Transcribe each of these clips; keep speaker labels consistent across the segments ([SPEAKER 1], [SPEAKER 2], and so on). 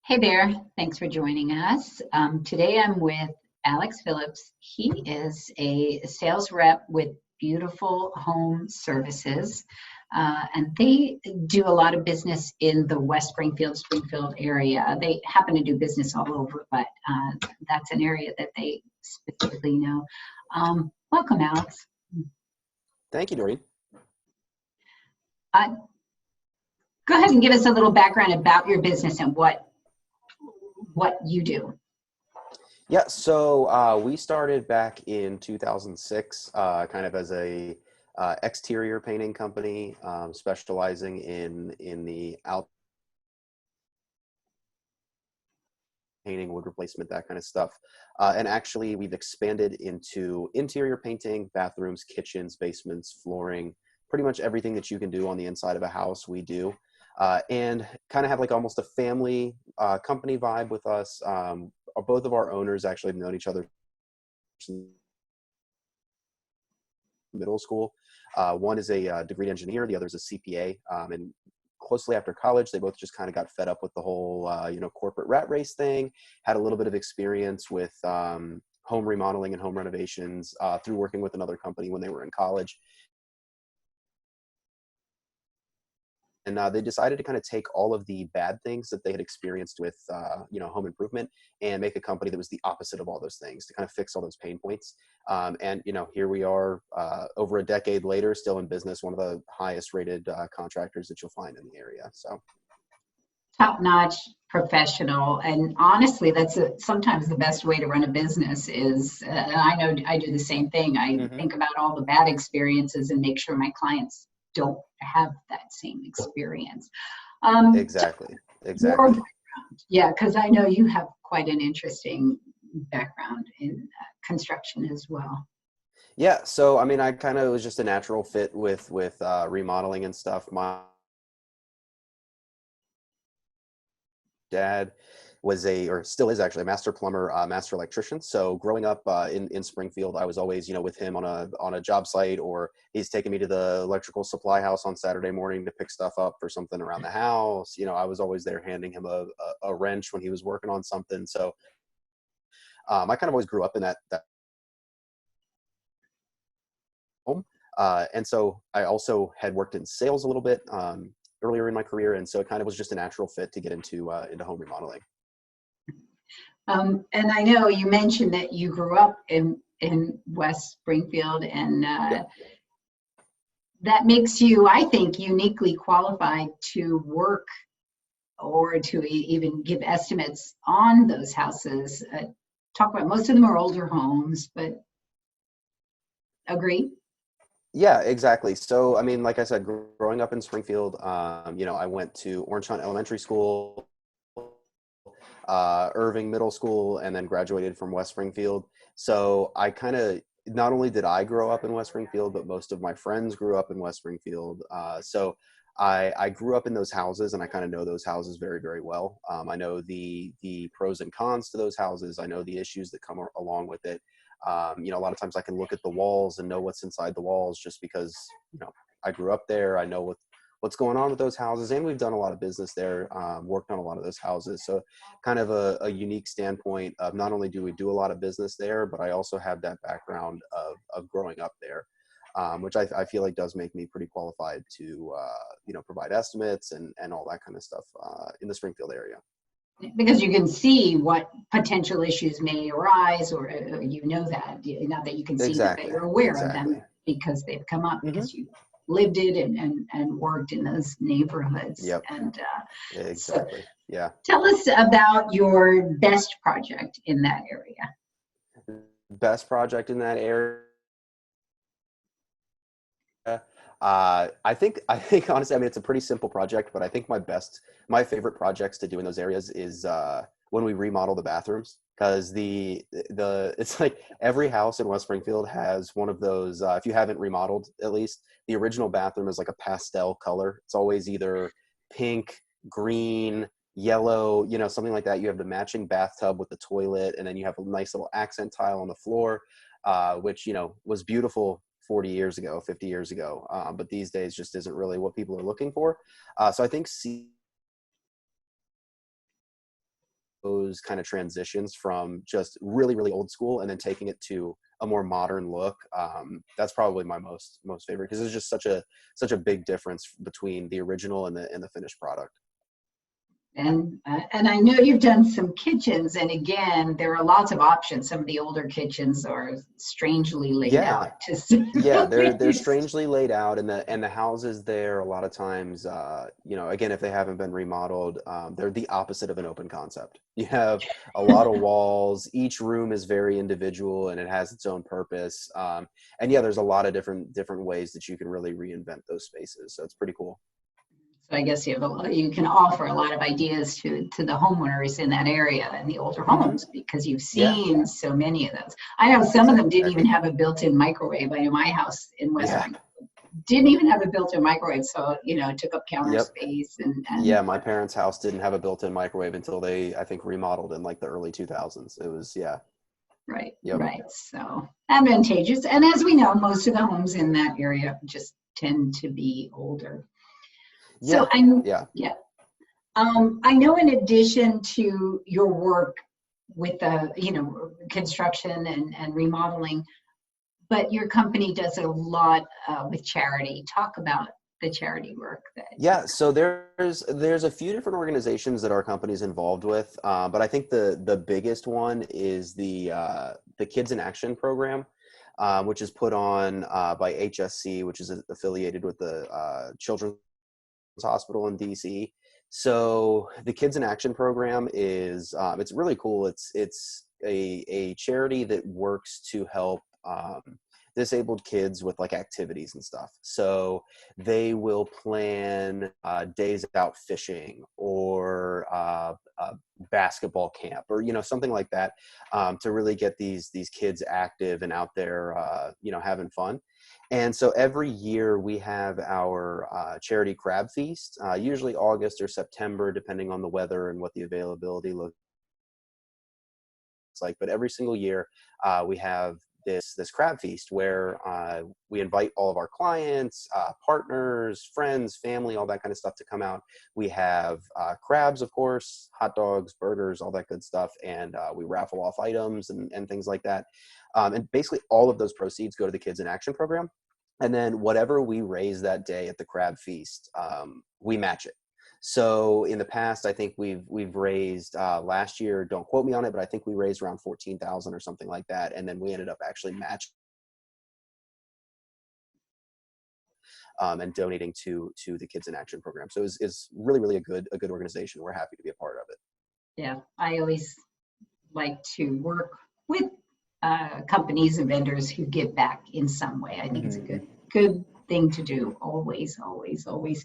[SPEAKER 1] Hey there, thanks for joining us. Today I'm with Alex Phillips. He is a sales rep with Beautiful Home Services, and they do a lot of business in the West Springfield area. They happen to do business all over, but that's an area that they specifically know. Welcome, Alex.
[SPEAKER 2] Thank you, Doreen.
[SPEAKER 1] Go ahead and give us a little background about your business and what you do.
[SPEAKER 2] Yeah, so we started back in 2006, kind of as a exterior painting company, specializing in the out painting, wood replacement, that kind of stuff. And actually, we've expanded into interior painting, bathrooms, kitchens, basements, flooring, pretty much everything that you can do on the inside of a house, we do. And kind of have like almost a family company vibe with us. Both of our owners actually have known each other since middle school. One is a degreed engineer, the other is a CPA. And closely after college, they both just kind of got fed up with the whole, corporate rat race thing, had a little bit of experience with home remodeling and home renovations through working with another company when they were in college. And they decided to kind of take all of the bad things that they had experienced with, home improvement and make a company that was the opposite of all those things to kind of fix all those pain points. And here we are over a decade later, still in business, one of the highest rated contractors that you'll find in the area. So
[SPEAKER 1] Top-notch, professional, and honestly, that's sometimes the best way to run a business is, I know I do the same thing. I think about all the bad experiences and make sure my clients don't have that same experience.
[SPEAKER 2] Exactly.
[SPEAKER 1] Yeah, because I know you have quite an interesting background in construction as well.
[SPEAKER 2] Yeah, so I mean, I kind of was just a natural fit with remodeling and stuff. My dad was or still is actually a master plumber, master electrician. So growing up in Springfield, I was always, with him on a job site, or he's taking me to the electrical supply house on Saturday morning to pick stuff up for something around the house. I was always there handing him a wrench when he was working on something. So I kind of always grew up in that home. And so I also had worked in sales a little bit earlier in my career. And so it kind of was just a natural fit to get into home remodeling.
[SPEAKER 1] And I know you mentioned that you grew up in West Springfield, and that makes you, I think, uniquely qualified to work or to even give estimates on those houses. Talk about, most of them are older homes, but agree?
[SPEAKER 2] Yeah, exactly. So, I mean, like I said, growing up in Springfield, I went to Orange Hunt Elementary School, Irving Middle School, and then graduated from West Springfield. So I kind of, not only did I grow up in West Springfield, but most of my friends grew up in West Springfield. So I grew up in those houses, and I kind of know those houses very, very well. I know the pros and cons to those houses. I know the issues that come along with it. A lot of times I can look at the walls and know what's inside the walls just because, I grew up there. I know what's going on with those houses, and we've done a lot of business there, worked on a lot of those houses. So kind of a unique standpoint of not only do we do a lot of business there, but I also have that background of growing up there, which I feel like does make me pretty qualified to, provide estimates and all that kind of stuff in the Springfield area.
[SPEAKER 1] Because you can see what potential issues may arise, or that, not that you can see them, but you're aware of them because they've come up because you lived it and worked in those neighborhoods.
[SPEAKER 2] Yep.
[SPEAKER 1] And
[SPEAKER 2] exactly.
[SPEAKER 1] So
[SPEAKER 2] yeah.
[SPEAKER 1] Tell us about your best project in that area.
[SPEAKER 2] Best project in that area. I think honestly, I mean, it's a pretty simple project, but I think my favorite projects to do in those areas is when we remodel the bathrooms, because it's like every house in West Springfield has one of those. If you haven't remodeled, at least the original bathroom is like a pastel color. It's always either pink, green, yellow, something like that. You have the matching bathtub with the toilet, and then you have a nice little accent tile on the floor, which was beautiful 40 years ago, 50 years ago. But these days just isn't really what people are looking for. So I think those kind of transitions from just really, really old school and then taking it to a more modern look. That's probably my most favorite, because there's just such a big difference between the original and the finished product.
[SPEAKER 1] And I know you've done some kitchens, and again, there are lots of options. Some of the older kitchens are strangely laid
[SPEAKER 2] Yeah.
[SPEAKER 1] out to say
[SPEAKER 2] Yeah,
[SPEAKER 1] the
[SPEAKER 2] they're
[SPEAKER 1] least.
[SPEAKER 2] strangely laid out, and the houses there a lot of times, again, if they haven't been remodeled, they're the opposite of an open concept. You have a lot of walls. Each room is very individual, and it has its own purpose. And yeah, there's a lot of different ways that you can really reinvent those spaces. So it's pretty cool.
[SPEAKER 1] So I guess you can offer a lot of ideas to the homeowners in that area and the older
[SPEAKER 2] Hmm.
[SPEAKER 1] homes, because you've
[SPEAKER 2] Yeah,
[SPEAKER 1] seen so many of those. I know some of them didn't
[SPEAKER 2] exactly.
[SPEAKER 1] even have a built-in microwave. I know my house in West
[SPEAKER 2] Yeah.
[SPEAKER 1] Spring didn't even have a built-in microwave, so it took up counter
[SPEAKER 2] Yep.
[SPEAKER 1] space and
[SPEAKER 2] Yeah, my parents' house didn't have a built-in microwave until they, I think, remodeled in like the early 2000s. It was, yeah.
[SPEAKER 1] right,
[SPEAKER 2] Yep.
[SPEAKER 1] right. So advantageous. And as we know, most of the homes in that area just tend to be older. So
[SPEAKER 2] Yeah.
[SPEAKER 1] I'm,
[SPEAKER 2] Yeah.
[SPEAKER 1] yeah. I know in addition to your work with the, construction and remodeling, but your company does a lot with charity. Talk about the charity work that you
[SPEAKER 2] Yeah, so there's a few different organizations that our company's involved with, but I think the biggest one is the Kids in Action program, which is put on by HSC, which is affiliated with the Children's Hospital in DC. So the Kids in Action program is it's really cool. It's a charity that works to help disabled kids with like activities and stuff. So they will plan days out fishing, or a basketball camp, or something like that, to really get these kids active and out there, having fun. And so every year we have our charity crab feast, usually August or September, depending on the weather and what the availability looks like. But every single year we have this crab feast where we invite all of our clients, partners, friends, family, all that kind of stuff to come out. We have crabs, of course, hot dogs, burgers, all that good stuff, and we raffle off items and things like that. And basically all of those proceeds go to the Kids in Action program. And then whatever we raise that day at the crab feast, we match it. So in the past, I think we've raised last year. Don't quote me on it, but I think we raised around 14,000 or something like that, and then we ended up actually matching and donating to the Kids in Action program. So it's really, really a good organization. We're happy to be a part of it.
[SPEAKER 1] Yeah, I always like to work with companies and vendors who give back in some way. I think it's a
[SPEAKER 2] Hmm.
[SPEAKER 1] good thing to do. Always, always, always.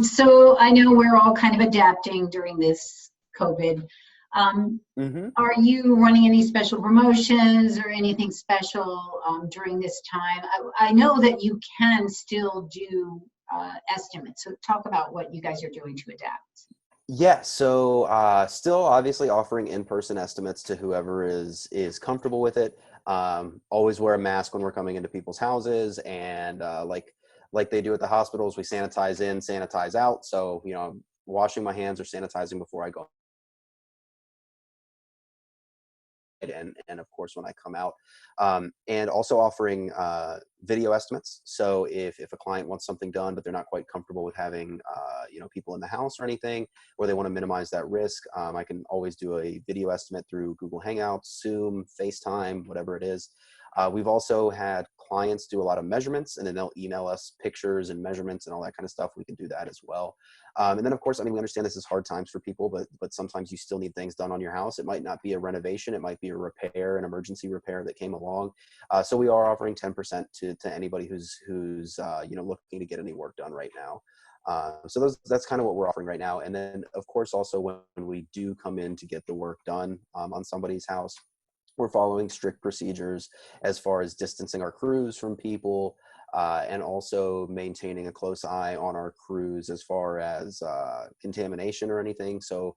[SPEAKER 1] So I know we're all kind of adapting during this COVID. Um,
[SPEAKER 2] Hmm.
[SPEAKER 1] are you running any special promotions or anything special during this time? I know that you can still do estimates. So talk about what you guys are doing to adapt.
[SPEAKER 2] Yeah, so still obviously offering in-person estimates to whoever is comfortable with it. Always wear a mask when we're coming into people's houses, and like they do at the hospitals, we sanitize in, sanitize out. So I'm washing my hands or sanitizing before I go, and of course when I come out, and also offering video estimates. So if a client wants something done but they're not quite comfortable with having people in the house or anything, or they want to minimize that risk, I can always do a video estimate through Google Hangouts, Zoom, FaceTime, whatever it is. We've also had clients do a lot of measurements, and then they'll email us pictures and measurements and all that kind of stuff. We can do that as well. And then, of course, I mean, we understand this is hard times for people, but sometimes you still need things done on your house. It might not be a renovation; it might be a repair, an emergency repair that came along. So we are offering 10% to anybody who's looking to get any work done right now. So that's kind of what we're offering right now. And then, of course, also when we do come in to get the work done on somebody's house, we're following strict procedures as far as distancing our crews from people. and also maintaining a close eye on our crews as far as contamination or anything. So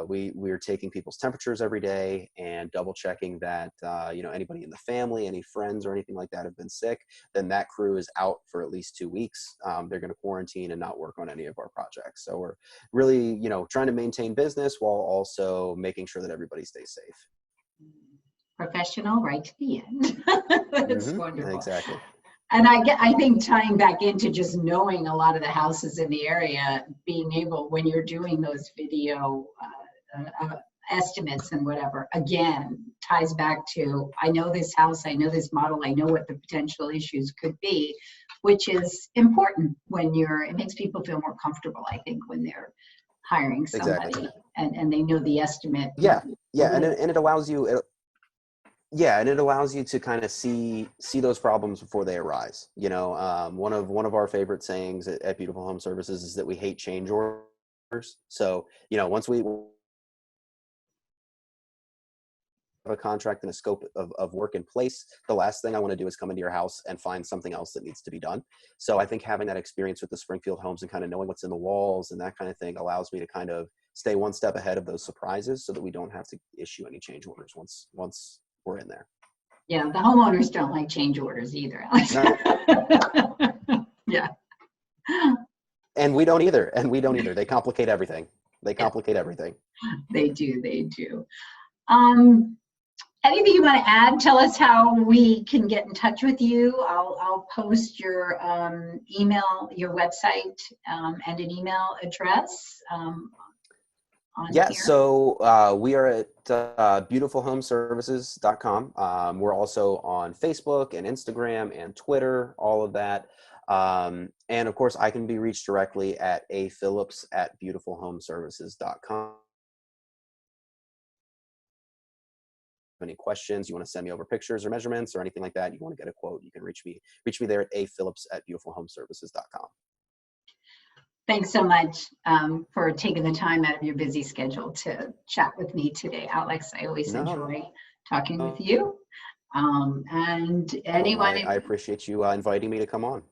[SPEAKER 2] we're taking people's temperatures every day and double checking that anybody in the family, any friends or anything like that have been sick, then that crew is out for at least 2 weeks. They're going to quarantine and not work on any of our projects. So we're really trying to maintain business while also making sure that everybody stays safe.
[SPEAKER 1] Professional right to the end. That's wonderful.
[SPEAKER 2] Exactly.
[SPEAKER 1] And I think tying back into just knowing a lot of the houses in the area, being able, when you're doing those video estimates and whatever, again, ties back to, I know this house, I know this model, I know what the potential issues could be, which is important when it makes people feel more comfortable, I think, when they're hiring somebody.
[SPEAKER 2] Exactly.
[SPEAKER 1] and they know the estimate.
[SPEAKER 2] Yeah. And it allows you, and it allows you to kind of see those problems before they arise. One of our favorite sayings at Beautiful Home Services is that we hate change orders. So, once we have a contract and a scope of work in place, the last thing I want to do is come into your house and find something else that needs to be done. So I think having that experience with the Springfield homes and kind of knowing what's in the walls and that kind of thing allows me to kind of stay one step ahead of those surprises so that we don't have to issue any change orders once we're in there.
[SPEAKER 1] Yeah, the homeowners don't like change orders either. Yeah.
[SPEAKER 2] And we don't either. They complicate everything. They do. Anything
[SPEAKER 1] you want to add? Tell us how we can get in touch with you. I'll post your email, your website, and an email address.
[SPEAKER 2] Yeah,
[SPEAKER 1] here.
[SPEAKER 2] so we are at beautifulhomeservices.com. We're also on Facebook and Instagram and Twitter, all of that. And of course, I can be reached directly at aphillips@beautifulhomeservices.com. Any questions, you want to send me over pictures or measurements or anything like that, you want to get a quote, you can reach me there at aphillips@beautifulhomeservices.com.
[SPEAKER 1] Thanks so much for taking the time out of your busy schedule to chat with me today, Alex. I always enjoy talking with you. And anyone,
[SPEAKER 2] I appreciate you inviting me to come on.